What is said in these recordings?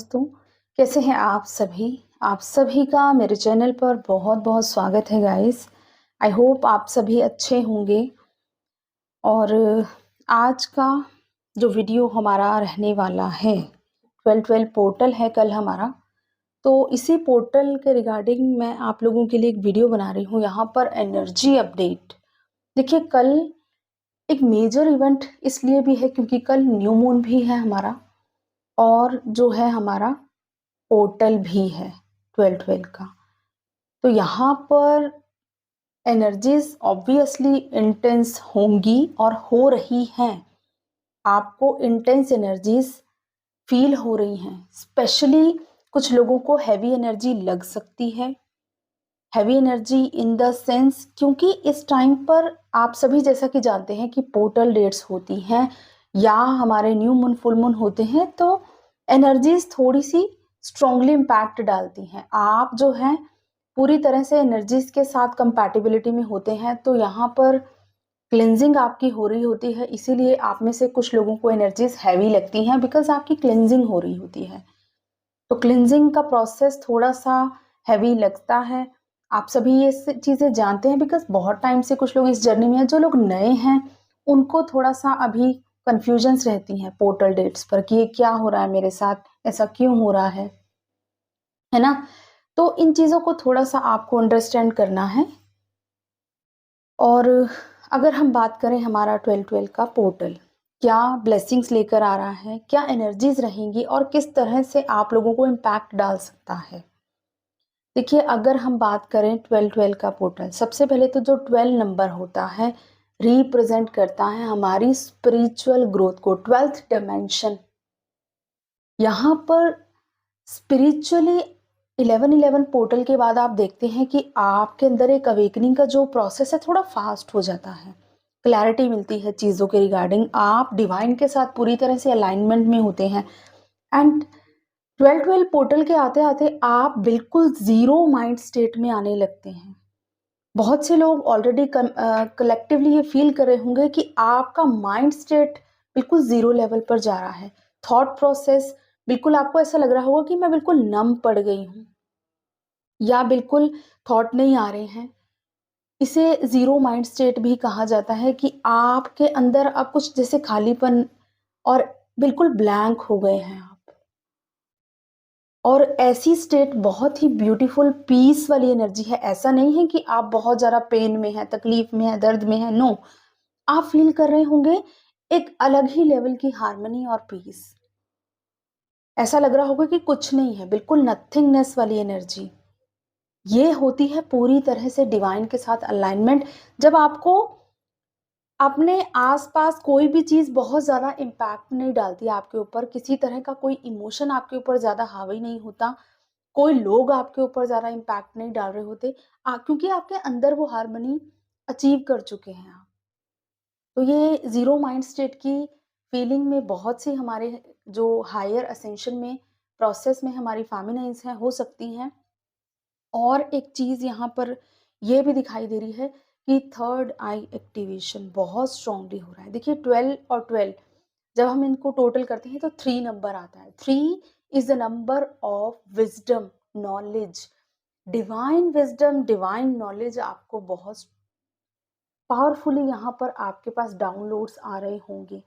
दोस्तों, कैसे हैं आप सभी? आप सभी का मेरे चैनल पर बहुत-बहुत स्वागत है गाइस। आई होप आप सभी अच्छे होंगे और आज का जो वीडियो हमारा रहने वाला है 12-12 पोर्टल है कल हमारा। तो इसी पोर्टल के रिगार्डिंग मैं आप लोगों के लिए एक वीडियो बना रही हूँ यहाँ पर एनर्जी अपडेट। देखिए कल एक मेजर इवेंट इसलिए भी है क्योंकि कल न्यू मून भी है हमारा और जो है हमारा पोर्टल भी है 12-12 का। तो यहाँ पर एनर्जीज ऑब्वियसली इंटेंस होंगी और हो रही हैं। आपको इंटेंस एनर्जीज फील हो रही हैं। स्पेशली कुछ लोगों को हैवी एनर्जी लग सकती है। Heavy energy in the sense क्योंकि इस टाइम पर आप सभी जैसा कि जानते हैं कि पोर्टल डेट्स होती हैं या हमारे न्यू मून फुल मून होते हैं, तो एनर्जीज थोड़ी सी स्ट्रांगली इम्पैक्ट डालती हैं। आप जो हैं पूरी तरह से एनर्जीज के साथ कंपैटिबिलिटी में होते हैं, तो यहाँ पर क्लिनजिंग आपकी हो रही होती है, इसीलिए आप में से कुछ लोगों को एनर्जीज हैवी लगती हैं बिकॉज आपकी क्लिनजिंग हो रही होती है। तो क्लिनजिंग का प्रोसेस थोड़ा सा हैवी लगता है। आप सभी ये चीज़ें जानते हैं बिकॉज बहुत टाइम से कुछ लोग इस जर्नी में हैं। जो लोग नए हैं उनको थोड़ा सा अभी कन्फ्यूजन्स रहती हैं पोर्टल डेट्स पर कि ये क्या हो रहा है मेरे साथ, ऐसा क्यों हो रहा है ना? तो इन चीज़ों को थोड़ा सा आपको अंडरस्टैंड करना है। और अगर हम बात करें हमारा 12-12 का पोर्टल क्या ब्लेसिंग्स लेकर आ रहा है, क्या एनर्जीज रहेंगी और किस तरह से आप लोगों को इम्पैक्ट डाल सकता है। देखिए अगर हम बात करें 12-12 का पोर्टल, सबसे पहले तो जो 12 नंबर होता है रिप्रेजेंट करता है हमारी स्पिरिचुअल ग्रोथ को, 12th डायमेंशन। यहाँ पर स्पिरिचुअली 11-11 पोर्टल के बाद आप देखते हैं कि आपके अंदर एक अवेकनिंग का जो प्रोसेस है थोड़ा फास्ट हो जाता है। क्लैरिटी मिलती है चीज़ों के रिगार्डिंग, आप डिवाइन के साथ पूरी तरह से अलाइनमेंट में होते हैं। एंड 12-12 पोर्टल के आते आते आप बिल्कुल ज़ीरो माइंड स्टेट में आने लगते हैं। बहुत से लोग ऑलरेडी कलेक्टिवली ये फील कर रहे होंगे कि आपका माइंड स्टेट बिल्कुल ज़ीरो लेवल पर जा रहा है। थॉट प्रोसेस बिल्कुल आपको ऐसा लग रहा होगा कि मैं बिल्कुल नम पड़ गई हूँ या बिल्कुल थॉट नहीं आ रहे हैं। इसे ज़ीरो माइंड स्टेट भी कहा जाता है कि आपके अंदर अब कुछ जैसे खालीपन और बिल्कुल ब्लैंक हो गए हैं आप। और ऐसी स्टेट बहुत ही ब्यूटीफुल पीस वाली एनर्जी है। ऐसा नहीं है कि आप बहुत ज़्यादा पेन में हैं, तकलीफ में हैं, दर्द में हैं, नो। आप फील कर रहे होंगे एक अलग ही लेवल की हार्मनी और पीस। ऐसा लग रहा होगा कि कुछ नहीं है, बिल्कुल नथिंगनेस वाली एनर्जी। ये होती है पूरी तरह से डिवाइन के साथ अलाइनमेंट। जब आपको अपने आसपास कोई भी चीज़ बहुत ज़्यादा इम्पैक्ट नहीं डालती आपके ऊपर, किसी तरह का कोई इमोशन आपके ऊपर ज़्यादा हावी नहीं होता, कोई लोग आपके ऊपर ज़्यादा इम्पैक्ट नहीं डाल रहे होते, क्योंकि आपके अंदर वो हार्मनी अचीव कर चुके हैं आप। तो ये ज़ीरो माइंड स्टेट की फीलिंग में बहुत सी हमारे जो हायर असेंशन में प्रोसेस में हमारी फेमिनाइन्स हैं हो सकती हैं। और एक चीज़ यहाँ पर ये भी दिखाई दे रही है कि थर्ड आई एक्टिवेशन बहुत स्ट्रांगली हो रहा है। देखिए 12 और 12 जब हम इनको टोटल करते हैं तो 3 नंबर आता है। 3 is the number of wisdom, knowledge, divine wisdom, divine knowledge आपको बहुत पावरफुली यहाँ पर आपके पास डाउनलोड्स आ रहे होंगे।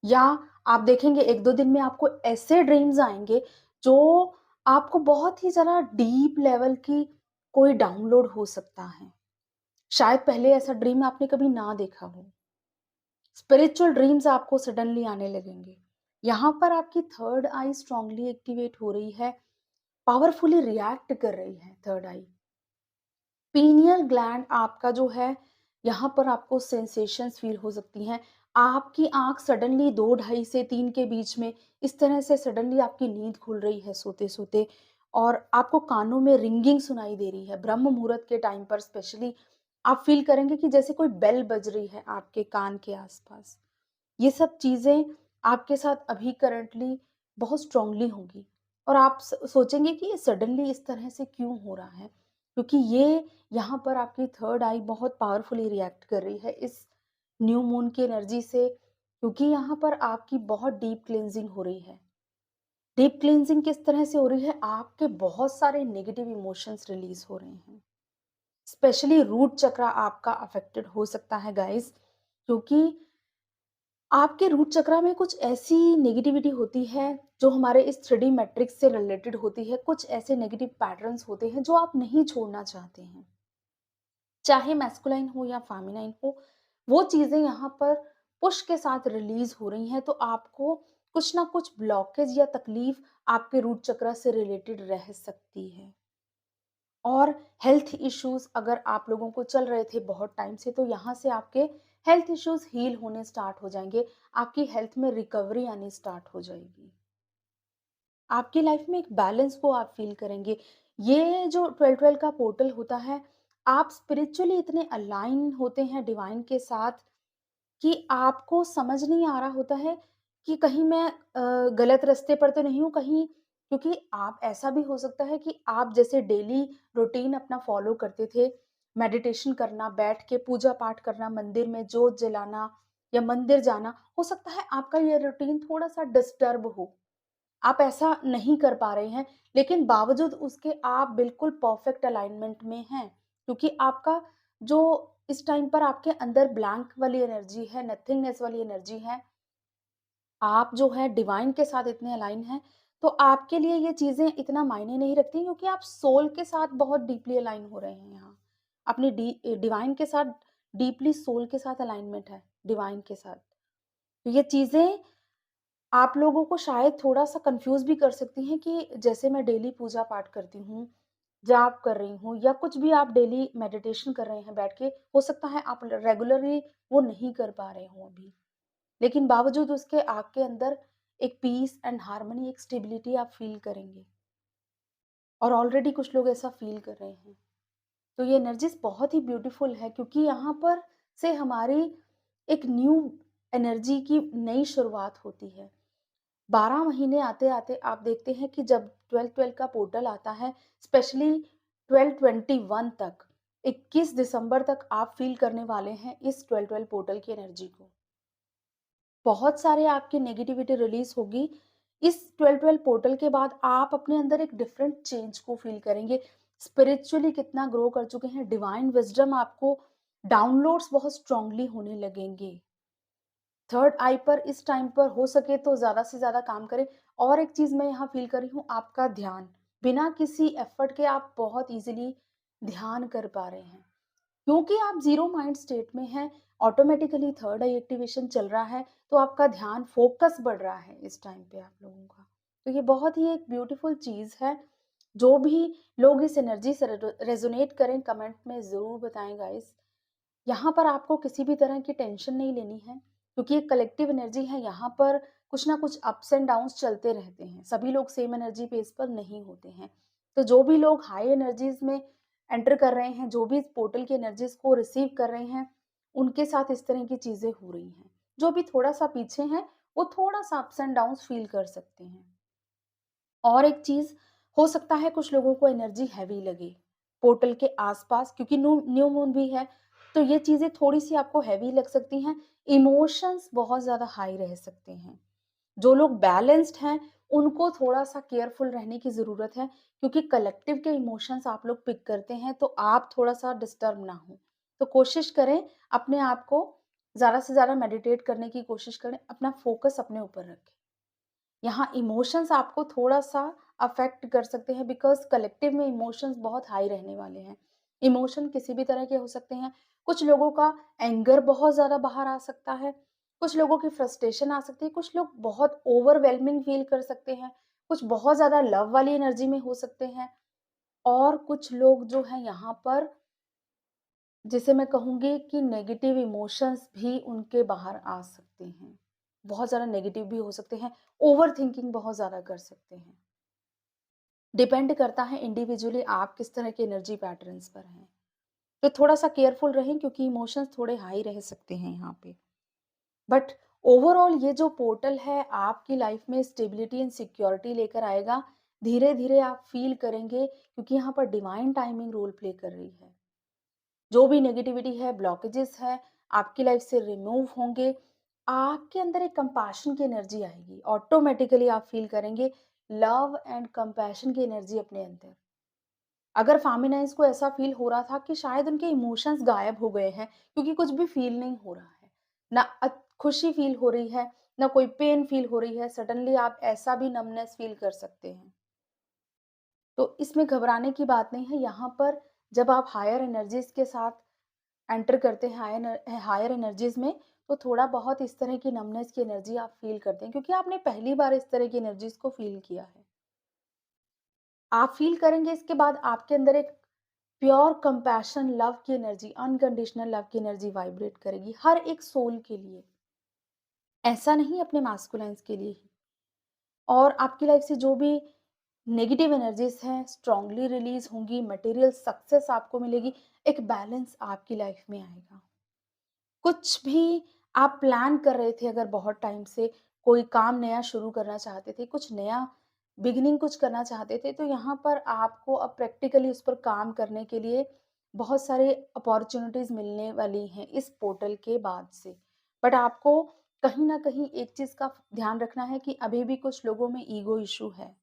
या आप देखेंगे 1-2 दिन में आपको ऐसे ड्रीम्स आएँगे जो आपको बहुत ही ज़्यादा डीप लेवल की कोई डाउनलोड हो सकता है। शायद पहले ऐसा ड्रीम आपने कभी ना देखा हो। स्पिरिचुअल ड्रीम्स आपको सडनली आने लगेंगे। यहाँ पर आपकी थर्ड आई स्ट्रांगली एक्टिवेट हो रही है, पावरफुली रिएक्ट कर रही है थर्ड आई। पीनियल ग्लैंड आपका जो है, यहाँ पर आपको सेंसेशंस फील हो सकती हैं। आपकी आँख सडनली 2 ढाई से 3 के बीच में इस तरह से सडनली आपकी नींद खुल रही है सोते-सोते और आपको कानों में रिंगिंग सुनाई दे रही है। ब्रह्म मुहूर्त के टाइम पर स्पेशली आप फील करेंगे कि जैसे कोई बेल बज रही है आपके कान के आस-पास। ये सब चीज़ें आपके साथ अभी करंटली बहुत स्ट्रांगली होंगी और आप सोचेंगे कि ये सडनली इस तरह से क्यों हो रहा है, क्योंकि ये यहाँ पर आपकी थर्ड आई बहुत पावरफुली रिएक्ट कर रही है इस न्यू मून की एनर्जी से, क्योंकि यहाँ पर आपकी बहुत डीप क्लेंजिंग हो रही है। डीप क्लींजिंग किस तरह से हो रही है? आपके बहुत सारे नेगेटिव इमोशंस रिलीज़ हो रहे हैं। स्पेशली रूट चक्रा आपका अफेक्टेड हो सकता है गाइस, क्योंकि आपके रूट चक्रा में कुछ ऐसी नेगेटिविटी होती है जो हमारे इस 3D मैट्रिक्स से रिलेटेड होती है। कुछ ऐसे नेगेटिव पैटर्न्स होते हैं जो आप नहीं छोड़ना चाहते हैं, चाहे मैस्कुलाइन हो या फेमिनाइन हो। वो चीज़ें यहाँ पर पुश के साथ रिलीज हो रही हैं, तो आपको कुछ ना कुछ ब्लॉकेज या तकलीफ आपके रूट चक्रा से रिलेटेड रह सकती है। और हेल्थ इश्यूज़ अगर आप लोगों को चल रहे थे बहुत टाइम से, तो यहाँ से आपके हेल्थ इश्यूज़ हील होने स्टार्ट हो जाएँगे, आपकी हेल्थ में रिकवरी आनी स्टार्ट हो जाएगी। आपकी लाइफ में एक बैलेंस को आप फ़ील करेंगे। ये जो 12-12 का पोर्टल होता है, आप स्पिरिचुअली इतने अलाइन होते हैं डिवाइन के साथ कि आपको समझ नहीं आ रहा होता है कि कहीं मैं गलत रास्ते पर तो नहीं हूँ कहीं, क्योंकि आप ऐसा भी हो सकता है कि आप जैसे डेली रूटीन अपना फ़ॉलो करते थे, मेडिटेशन करना, बैठ के पूजा-पाठ करना, मंदिर में जोत जलाना या मंदिर जाना, हो सकता है आपका ये रूटीन थोड़ा-सा डिस्टर्ब हो। आप ऐसा नहीं कर पा रहे हैं, लेकिन बावजूद उसके आप बिल्कुल परफेक्ट अलाइनमेंट में हैं, क्योंकि आपका जो इस टाइम पर आपके अंदर ब्लैंक वाली एनर्जी है, नथिंगनेस वाली एनर्जी है, आप जो है डिवाइन के साथ इतने अलाइन हैं, तो आपके लिए ये चीज़ें इतना मायने नहीं रखती, क्योंकि आप सोल के साथ बहुत डीपली अलाइन हो रहे हैं यहाँ। अपनी डिवाइन के साथ डीपली सोल के साथ अलाइनमेंट है, डिवाइन के साथ। तो ये चीज़ें आप लोगों को शायद थोड़ा-सा कन्फ्यूज़ भी कर सकती हैं कि जैसे मैं डेली पूजा-पाठ करती हूँ, जाप कर रही हूँ या कुछ भी आप डेली मेडिटेशन कर रहे हैं बैठ के, हो सकता है आप रेगुलरली वो नहीं कर पा रहे हों अभी। लेकिन बावजूद उसके आपके अंदर एक पीस एंड हार्मनी, एक स्टेबिलिटी आप फ़ील करेंगे, और ऑलरेडी कुछ लोग ऐसा फ़ील कर रहे हैं। तो ये एनर्जीज़ बहुत ही ब्यूटीफुल है, क्योंकि यहाँ पर से हमारी एक न्यू एनर्जी की नई शुरुआत होती है। 12 महीने आते-आते आप देखते हैं कि जब 12-12 का पोर्टल आता है, स्पेशली 12-21 तक, 21 दिसंबर तक आप फ़ील करने वाले हैं इस 12-12 पोर्टल की एनर्जी को। बहुत सारे आपकी नेगेटिविटी रिलीज़ होगी। इस 12-12 पोर्टल के बाद आप अपने अंदर एक डिफरेंट चेंज को फ़ील करेंगे। स्पिरिचुअली कितना ग्रो कर चुके हैं, डिवाइन विज़डम आपको डाउनलोड्स बहुत स्ट्रांगली होने लगेंगे। थर्ड आई पर इस टाइम पर हो सके तो ज़्यादा से ज़्यादा काम करें। और एक चीज़ मैं यहाँ फ़ील कर रही हूँ, आपका ध्यान। बिना किसी एफ़र्ट के आप बहुत ईज़िली ध्यान कर पा रहे हैं। क्योंकि आप ज़ीरो माइंड स्टेट में हैं, ऑटोमैटिकली थर्ड आई एक्टिवेशन चल रहा है, तो आपका ध्यान फ़ोकस बढ़ रहा है इस टाइम पे आप लोगों का। तो ये बहुत ही एक ब्यूटीफुल चीज़ है। जो भी लोग इस एनर्जी से रेज़ोनेट करें, कमेंट में ज़रूर बताएँ गाइज़। यहाँ पर आपको किसी भी तरह की टेंशन नहीं लेनी है, क्योंकि एक कलेक्टिव एनर्जी है, यहाँ पर कुछ ना कुछ अप्स एंड डाउन्स चलते रहते हैं। सभी लोग सेम एनर्जी बेस पर नहीं होते हैं। तो जो भी लोग हाई एनर्जीज़ में एंटर कर रहे हैं, जो भी इस पोर्टल की एनर्जीज़ को रिसीव कर रहे हैं, उनके साथ इस तरह की चीज़ें हो रही हैं। जो भी थोड़ा-सा पीछे हैं, वो थोड़ा-सा अप्स एंड डाउन्स फ़ील कर सकते हैं। और एक चीज़, हो सकता है कुछ लोगों को एनर्जी हेवी लगे, पोर्टल के आस-पास, क्योंकि न्यू मून भी है, तो ये चीज़ें थोड़ी-सी आपको हेवी लग सकती हैं। इमोशंस बहुत ज़्यादा हाई रह सकते हैं। जो लोग बैलेंस्ड हैं, उनको थोड़ा-सा केयरफुल रहने की ज़रूरत है, क्योंकि कलेक्टिव के इमोशंस आप लोग पिक करते हैं, तो आप थोड़ा-सा डिस्टर्ब ना हों। तो कोशिश करें अपने आप को ज़्यादा से ज़्यादा मेडिटेट करने की कोशिश करें, अपना फ़ोकस अपने ऊपर रखें। यहाँ इमोशंस आपको थोड़ा-सा अफ़ेक्ट कर सकते हैं, बिकॉज़ कलेक्टिव में इमोशंस बहुत हाई रहने वाले हैं। इमोशन किसी भी तरह के हो सकते हैं। कुछ लोगों का एंगर बहुत ज़्यादा बाहर आ सकता है, कुछ लोगों की फ्रस्ट्रेशन आ सकती है, कुछ लोग बहुत ओवरवेलमिंग फ़ील कर सकते हैं, कुछ बहुत ज़्यादा लव वाली एनर्जी में हो सकते हैं, और कुछ लोग जो हैं यहाँ पर, जिसे मैं कहूँगी कि नेगेटिव इमोशंस भी उनके बाहर आ सकते हैं। बहुत ज़्यादा नेगेटिव भी हो सकते हैं, ओवरथिंकिंग बहुत ज़्यादा कर सकते हैं। डिपेंड करता है इंडिविजुअली आप किस तरह के एनर्जी पैटर्न्स पर हैं। तो थोड़ा-सा केयरफुल रहें, क्योंकि इमोशंस थोड़े हाई रह सकते हैं यहाँ पे। बट ओवरऑल ये जो पोर्टल है आपकी लाइफ में स्टेबिलिटी एंड सिक्योरिटी लेकर आएगा। धीरे-धीरे आप फ़ील करेंगे, क्योंकि यहाँ पर डिवाइन टाइमिंग रोल प्ले कर रही है। जो भी नेगेटिविटी है, ब्लॉकेजेस है, आपकी लाइफ से रिमूव होंगे। आपके अंदर एक कंपैशन की एनर्जी आएगी। ऑटोमैटिकली आप फ़ील करेंगे लव एंड कंपैशन की एनर्जी अपने अंदर। अगर फेमिनाइज़ को ऐसा फ़ील हो रहा था कि शायद उनके इमोशंस गायब हो गए हैं क्योंकि कुछ भी फ़ील नहीं हो रहा है। ना खुशी फ़ील हो रही है, ना कोई पेन फ़ील हो रही है, सडनली आप ऐसा भी नमनेस फ़ील कर सकते हैं। तो इसमें घबराने की बात नहीं है, यहाँ पर जब आप हायर एनर्जीज़ के साथ एंटर करते हैं हायर एनर्जीज़ में, तो थोड़ा बहुत इस तरह की नमनेस की एनर्जी आप फ़ील करते हैं क्योंकि आपने पहली बार इस तरह की एनर्जीज़ को फ़ील किया है। आप फ़ील करेंगे इसके बाद आपके अंदर एक प्योर कंपैशन लव की एनर्जी, अनकंडीशनल लव की एनर्जी वाइब्रेट करेगी हर एक सोल के लिए। ऐसा नहीं अपने मास्कुलाइन्स के लिए ही। और आपकी लाइफ से जो भी नेगेटिव एनर्जीज़ हैं स्ट्रांगली रिलीज़ होंगी, मटेरियल सक्सेस आपको मिलेगी, एक बैलेंस आपकी लाइफ में आएगा। कुछ भी आप प्लान कर रहे थे अगर बहुत टाइम से, कोई काम नया शुरू करना चाहते थे, कुछ नया बिगिनिंग कुछ करना चाहते थे, तो यहाँ पर आपको अब प्रैक्टिकली उस पर काम करने के लिए बहुत सारे अपॉर्च्युनिटीज़ मिलने वाली हैं इस पोर्टल के बाद से। बट आपको कहीं न कहीं एक चीज़ का ध्यान रखना है कि अभी भी कुछ लोगों में ईगो इश्यू है।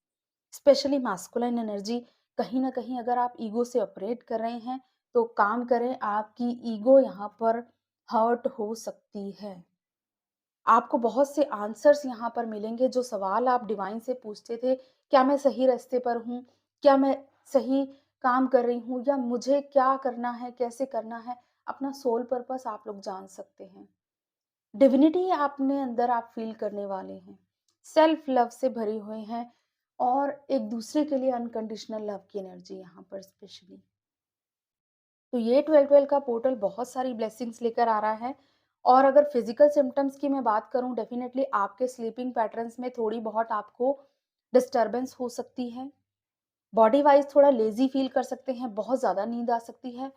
स्पेशली मास्कुलाइन एनर्जी, कहीं न कहीं अगर आप ईगो से ऑपरेट कर रहे हैं, तो काम करें, आपकी ईगो यहाँ पर हर्ट हो सकती है। आपको बहुत से आंसर्स यहाँ पर मिलेंगे, जो सवाल आप डिवाइन से पूछते थे, क्या मैं सही रास्ते पर हूँ? क्या मैं सही काम कर रही हूँ या मुझे क्या करना है, कैसे करना है? अपना सोल पर्पस आप लोग जान सकते हैं। डिविनिटी अपने अंदर आप फ़ील करने वाले हैं। सेल्फ लव से भरे हुए हैं और एक दूसरे के लिए अनकंडीशनल लव की एनर्जी यहाँ पर स्पेशली। तो ये 12-12 का पोर्टल बहुत सारी ब्लेसिंग्स लेकर आ रहा है। और अगर फिज़िकल सिम्पटम्स की मैं बात करूँ, डेफ़िनेटली आपके स्लीपिंग पैटर्न्स में थोड़ी बहुत आपको डिस्टर्बेंस हो सकती है। बॉडी वाइज़ थोड़ा लेज़ी फ़ील कर सकते हैं, बहुत ज़्यादा नींद आ सकती है।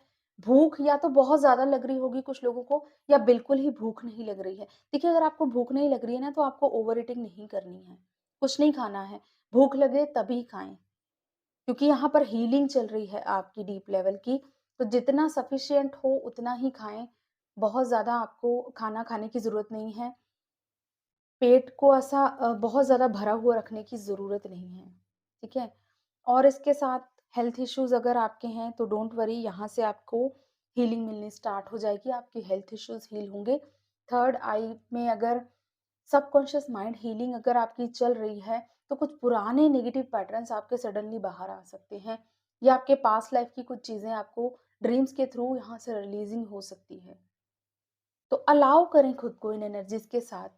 भूख या तो बहुत ज़्यादा लग रही होगी कुछ लोगों को, या बिल्कुल ही भूख नहीं लग रही है। देखिए, अगर आपको भूख नहीं लग रही है ना, तो आपको ओवर ईटिंग नहीं करनी है, कुछ नहीं खाना है। भूख लगे तभी खाएँ, क्योंकि यहाँ पर हीलिंग चल रही है आपकी डीप लेवल की, तो जितना सफिशिएंट हो उतना ही खाएँ। बहुत ज़्यादा आपको खाना खाने की ज़रूरत नहीं है। पेट को ऐसा बहुत ज़्यादा भरा हुआ रखने की ज़रूरत नहीं है, ठीक है? और इसके साथ हेल्थ इश्यूज़ अगर आपके हैं तो डोंट वरी, यहाँ से आपको हीलिंग मिलनी स्टार्ट हो जाएगी, आपके हेल्थ इश्यूज़ हील होंगे। थर्ड आई में अगर सबकॉन्शियस माइंड हीलिंग अगर आपकी चल रही है, तो कुछ पुराने नेगेटिव पैटर्न्स आपके सडनली बाहर आ सकते हैं, या आपके पास्ट लाइफ की कुछ चीज़ें आपको ड्रीम्स के थ्रू यहाँ से रिलीज़िंग हो सकती है। तो अलाउ करें खुद को इन एनर्जीज़ के साथ।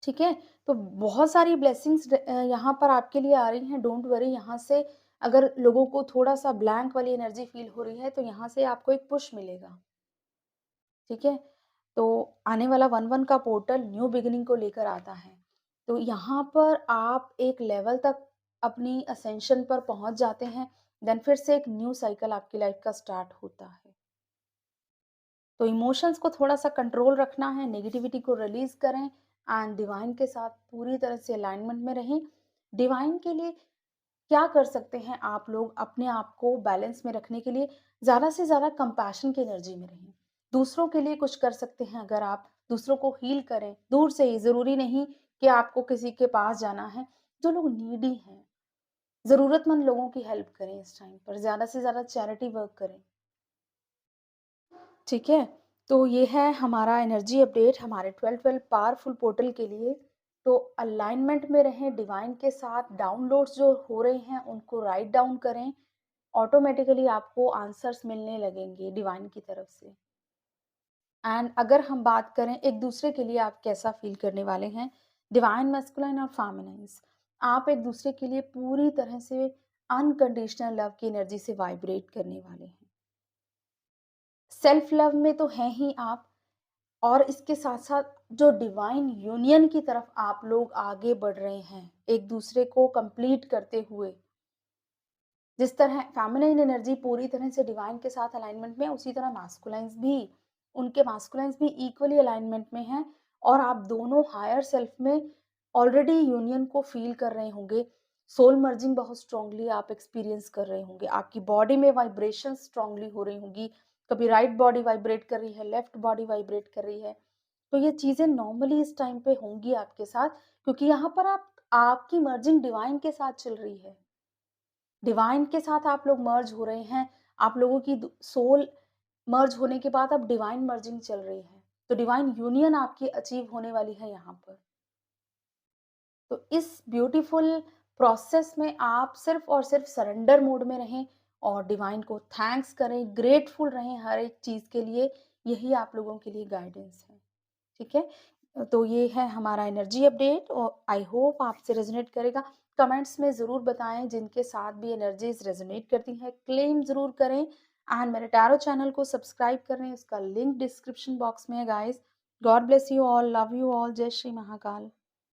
ठीक है? तो बहुत सारी ब्लेसिंग्स यहाँ पर आपके लिए आ रही हैं, डोंट वरी। यहाँ से अगर लोगों को थोड़ा-सा ब्लैंक वाली एनर्जी फ़ील हो रही है, तो यहाँ से आपको एक पुश मिलेगा, ठीक है? तो आने वाला 1-1 का पोर्टल न्यू बिगिनिंग को लेकर आता है। तो यहाँ पर आप एक लेवल तक अपनी असेंशन पर पहुँच जाते हैं, देन फिर से एक न्यू साइकिल आपकी लाइफ़ का स्टार्ट होता है। तो इमोशंस को थोड़ा-सा कंट्रोल रखना है, नेगेटिविटी को रिलीज़ करें एंड डिवाइन के साथ पूरी तरह से अलाइनमेंट में रहें। डिवाइन के लिए क्या कर सकते हैं आप लोग अपने आप को बैलेंस में रखने के लिए? ज़्यादा से ज़्यादा कंपैशन की एनर्जी में रहें। दूसरों के लिए कुछ कर सकते हैं, अगर आप दूसरों को हील करें, दूर से ही, ज़रूरी नहीं कि आपको किसी के पास जाना है। जो लोग नीडी हैं, ज़रूरतमंद लोगों की हेल्प करें इस टाइम पर, ज़्यादा से ज़्यादा चैरिटी वर्क करें। ठीक है? तो ये है हमारा एनर्जी अपडेट हमारे 12-12 पावरफुल पोर्टल के लिए। तो अलाइनमेंट में रहें डिवाइन के साथ, डाउनलोड्स जो हो रहे हैं उनको राइट डाउन करें, ऑटोमैटिकली आपको आंसर्स मिलने लगेंगे डिवाइन की तरफ से। एंड अगर हम बात करें एक-दूसरे के लिए आप कैसा फ़ील करने वाले हैं, डिवाइन मैस्कुलाइन और फेमिनाइन्स, आप एक-दूसरे के लिए पूरी तरह से अनकंडीशनल लव की एनर्जी से वाइब्रेट करने वाले हैं। सेल्फ लव में तो हैं ही आप, और इसके साथ-साथ जो डिवाइन यूनियन की तरफ आप लोग आगे बढ़ रहे हैं, एक-दूसरे को कंप्लीट करते हुए। जिस तरह फेमिनिन एनर्जी पूरी तरह से डिवाइन के साथ अलाइनमेंट में है, उसी तरह मास्कुलाइन्स भी इक्वली अलाइनमेंट में हैं, और आप दोनों हायर सेल्फ में ऑलरेडी यूनियन को फ़ील कर रहे होंगे। सोल मर्जिंग बहुत स्ट्रांगली आप एक्सपीरियंस कर रहे होंगे। आपकी बॉडी में वाइब्रेशन स्ट्रांगली हो रही होंगी। कभी राइट बॉडी वाइब्रेट कर रही है, लेफ्ट बॉडी वाइब्रेट कर रही है। तो ये चीज़ें नॉर्मली इस टाइम पे होंगी आपके साथ, क्योंकि यहाँ पर आप आपकी मर्जिंग डिवाइन के साथ चल रही है। डिवाइन के साथ आप लोग मर्ज हो रहे हैं। आप लोगों की सोल मर्ज होने के बाद अब डिवाइन मर्जिंग चल रही है। तो डिवाइन यूनियन आपकी अचीव होने वाली है यहाँ पर। तो इस ब्यूटीफुल प्रोसेस में आप सिर्फ और सिर्फ सरेंडर मोड में रहें और डिवाइन को थैंक्स करें, ग्रेटफुल रहें हर एक चीज़ के लिए। यही आप लोगों के लिए गाइडेंस है। ठीक है? तो ये है हमारा एनर्जी अपडेट और आई होप आपसे रेज़ोनेट करेगा। कमेंट्स में ज़रूर बताएँ जिनके साथ भी एनर्जीज़ रेज़ोनेट करती हैं, क्लेम ज़रूर करें एंड मेरे टैरो चैनल को सब्सक्राइब कर लें, उसका लिंक डिस्क्रिप्शन बॉक्स में है guys. God bless you all, love you all, जय श्री महाकाल।